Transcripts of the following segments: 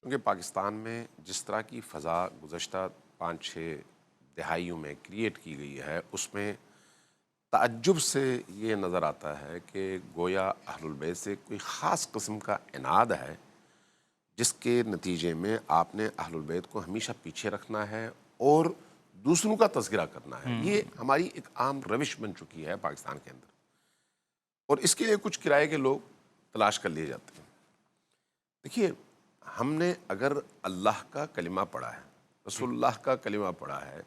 کیونکہ پاکستان میں جس طرح کی فضا گزشتہ 5-6 دہائیوں میں کریٹ کی گئی ہے، اس میں تعجب سے یہ نظر آتا ہے کہ گویا اہل البیت سے کوئی خاص قسم کا عناد ہے، جس کے نتیجے میں آپ نے اہل البیت کو ہمیشہ پیچھے رکھنا ہے اور دوسروں کا تذکرہ کرنا ہے۔ یہ ہماری ایک عام روش بن چکی ہے پاکستان کے اندر، اور اس کے لیے کچھ کرائے کے لوگ تلاش کر لیے جاتے ہیں۔ دیکھیے، ہم نے اگر اللہ کا کلمہ پڑھا ہے، رسول اللہ کا کلمہ پڑھا ہے،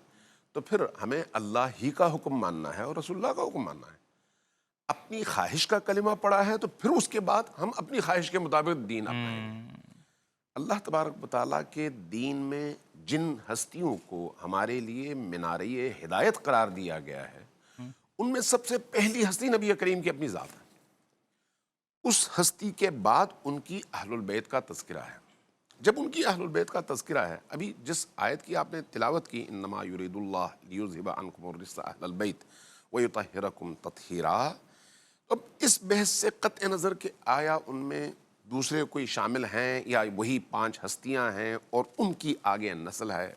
تو پھر ہمیں اللہ ہی کا حکم ماننا ہے اور رسول اللہ کا حکم ماننا ہے۔ اپنی خواہش کا کلمہ پڑھا ہے تو پھر اس کے بعد ہم اپنی خواہش کے مطابق دین اپنائیں گے۔ اللہ تبارک و تعالیٰ کے دین میں جن ہستیوں کو ہمارے لیے منارۂ ہدایت قرار دیا گیا ہے، ان میں سب سے پہلی ہستی نبی کریم کی اپنی ذات ہے۔ اس ہستی کے بعد ان کی اہل البیت کا تذکرہ ہے۔ جب ان کی اہل البیت کا تذکرہ ہے، ابھی جس آیت کی آپ نے تلاوت کی، انما یرید اللہ لیذھب عنکم الرجس اہل البیت ویطہرکم تطہیرا، اب اس بحث سے قطع نظر کہ آیا ان میں دوسرے کوئی شامل ہیں یا وہی 5 ہستیاں ہیں اور ان کی آگے نسل ہے،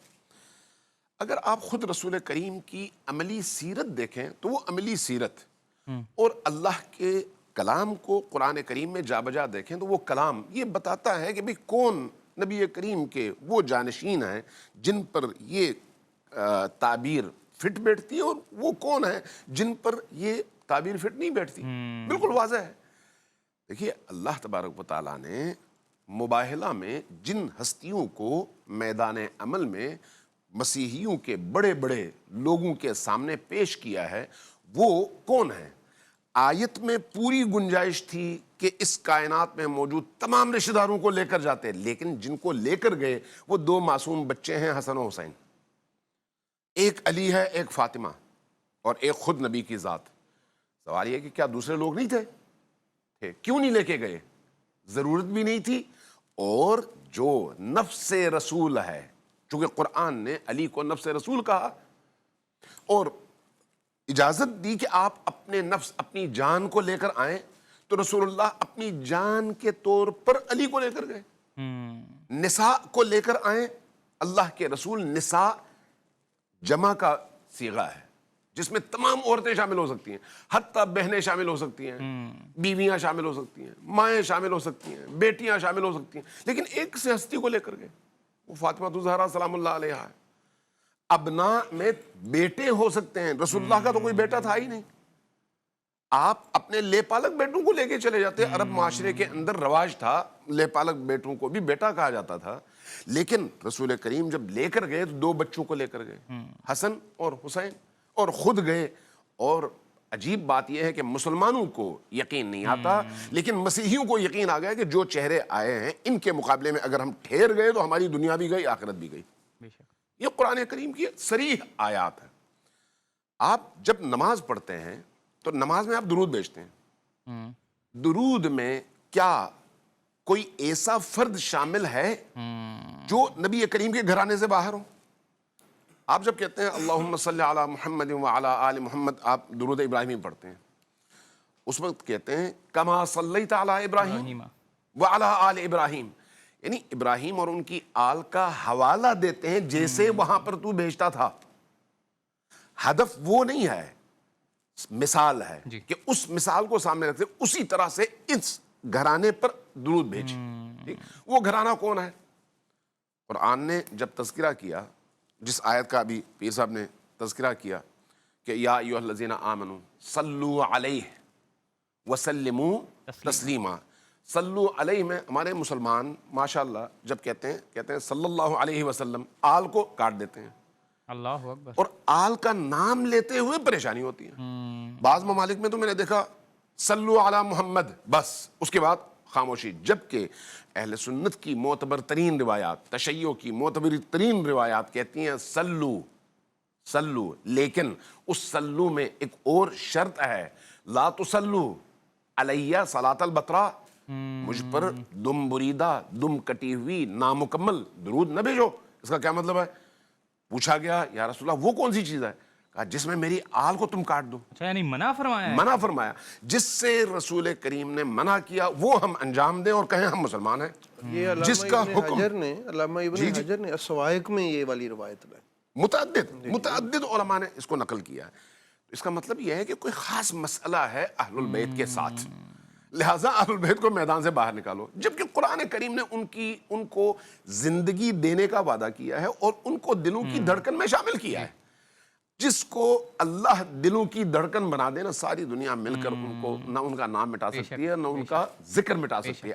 اگر آپ خود رسول کریم کی عملی سیرت دیکھیں تو وہ عملی سیرت اور اللہ کے کلام کو قرآن کریم میں جا بجا دیکھیں تو وہ کلام یہ بتاتا ہے کہ بھئی کون نبی کریم کے وہ جانشین ہیں جن پر یہ تعبیر فٹ بیٹھتی ہے، اور وہ کون ہیں جن پر یہ تعبیر فٹ نہیں بیٹھتی۔ بالکل واضح ہے۔ دیکھیے، اللہ تبارک و تعالیٰ نے مباہلہ میں جن ہستیوں کو میدان عمل میں مسیحیوں کے بڑے بڑے لوگوں کے سامنے پیش کیا ہے، وہ کون ہیں؟ آیت میں پوری گنجائش تھی کہ اس کائنات میں موجود تمام رشتہ داروں کو لے کر جاتے، لیکن جن کو لے کر گئے وہ 2 معصوم بچے ہیں، حسن و حسین۔ ایک علی ہے، ایک فاطمہ، اور ایک خود نبی کی ذات۔ سوال یہ کہ کیا دوسرے لوگ نہیں تھے؟ کیوں نہیں لے کے گئے؟ ضرورت بھی نہیں تھی، اور جو نفس رسول ہے، چونکہ قرآن نے علی کو نفس رسول کہا اور اجازت دی کہ آپ اپنے نفس، اپنی جان کو لے کر آئیں، تو رسول اللہ اپنی جان کے طور پر علی کو لے کر گئے۔ نساء کو لے کر آئیں، اللہ کے رسول نساء جمع کا صیغہ ہے جس میں تمام عورتیں شامل ہو سکتی ہیں، حتیٰ بہنیں شامل ہو سکتی ہیں، بیویاں شامل ہو سکتی ہیں، مائیں شامل ہو سکتی ہیں، بیٹیاں شامل ہو سکتی ہیں، لیکن ایک سے ہستی کو لے کر گئے، وہ فاطمہ الزہرا سلام اللہ علیہا ہے۔ ابناء میں بیٹے ہو سکتے ہیں، رسول اللہ کا تو کوئی بیٹا تھا ہی نہیں، آپ اپنے لے پالک بیٹوں کو لے کے چلے جاتے۔ عرب معاشرے کے اندر رواج تھا، لے پالک بیٹوں کو بھی بیٹا کہا جاتا تھا، لیکن رسول کریم جب لے کر گئے تو 2 بچوں کو لے کر گئے، حسن اور حسین، اور خود گئے۔ اور عجیب بات یہ ہے کہ مسلمانوں کو یقین نہیں آتا، لیکن مسیحیوں کو یقین آ گیا کہ جو چہرے آئے ہیں ان کے مقابلے میں اگر ہم ٹھہر گئے تو ہماری دنیا بھی گئی، آخرت بھی گئی۔ یہ قرآن کریم کی صریح آیات ہے۔ آپ جب نماز پڑھتے ہیں تو نماز میں آپ درود بھیجتے ہیں، درود میں کیا کوئی ایسا فرد شامل ہے جو نبی کریم کے گھرانے سے باہر ہو؟ آپ جب کہتے ہیں اللہم صلی علی محمد وعلی آل محمد، آپ درود ابراہیمی پڑھتے ہیں، اس وقت کہتے ہیں کما صلیت علی ابراہیم وعلی آل ابراہیم، یعنی ابراہیم اور ان کی آل کا حوالہ دیتے ہیں جیسے وہاں پر تو بھیجتا تھا۔ ہدف وہ نہیں ہے، مثال ہے کہ اس مثال کو سامنے رکھتے اسی طرح سے اس گھرانے پر درود بھیجیں۔ وہ گھرانہ کون ہے؟ قرآن نے جب تذکرہ کیا، جس آیت کا ابھی پیر صاحب نے تذکرہ کیا کہ یا ایھا الذین آمنوا صلو علیہ وسلموا تسلیما، صلو علیہ میں ہمارے مسلمان ماشاءاللہ جب کہتے ہیں صلی اللہ علیہ وسلم، آل کو کاٹ دیتے ہیں، اللہ اکبر، اور آل کا نام لیتے ہوئے پریشانی ہوتی ہے۔ بعض ممالک میں تو میں نے دیکھا صلو علی محمد بس، اس کے بعد خاموشی، جبکہ اہل سنت کی معتبر ترین روایات، تشیع کی معتبر ترین روایات کہتی ہیں سلو سلو، لیکن اس سلو میں ایک اور شرط ہے، لا تسلو علیہ صلاۃ البتراء، مجھ پر دم بریدہ، دم کٹی ہوئی نامکمل درود نہ بھیجو۔ اس کا کیا مطلب ہے؟ پوچھا گیا یا رسول اللہ وہ کون سی چیز ہے؟ کہا جس میں میری آل کو تم کاٹ دو. اچھا یعنی منع فرمایا ہے. منع فرمایا. جس سے رسول کریم نے منع کیا وہ ہم انجام دیں اور کہیں ہم مسلمان ہیں. یہ جس کا حکم علامہ ابن حجر نے السوائق میں یہ والی روایت لائی. متعدد علماء نے اس کو نقل کیا ہے. اس کا مطلب یہ ہے کہ کوئی خاص مسئلہ ہے اہل البیت کے ساتھ، لہٰذا اہل البیت کو میدان سے باہر نکالو. جبکہ قرآن کریم نے ان کو زندگی دینے کا وعدہ کیا ہے اور ان کو دلوں کی دھڑکن میں شامل کیا ہے. جس کو اللہ دلوں کی دھڑکن بنا دے نا، ساری دنیا مل کر ان کو نہ ان کا نام مٹا سکتی ہے نہ ان کا ذکر مٹا سکتی ہے.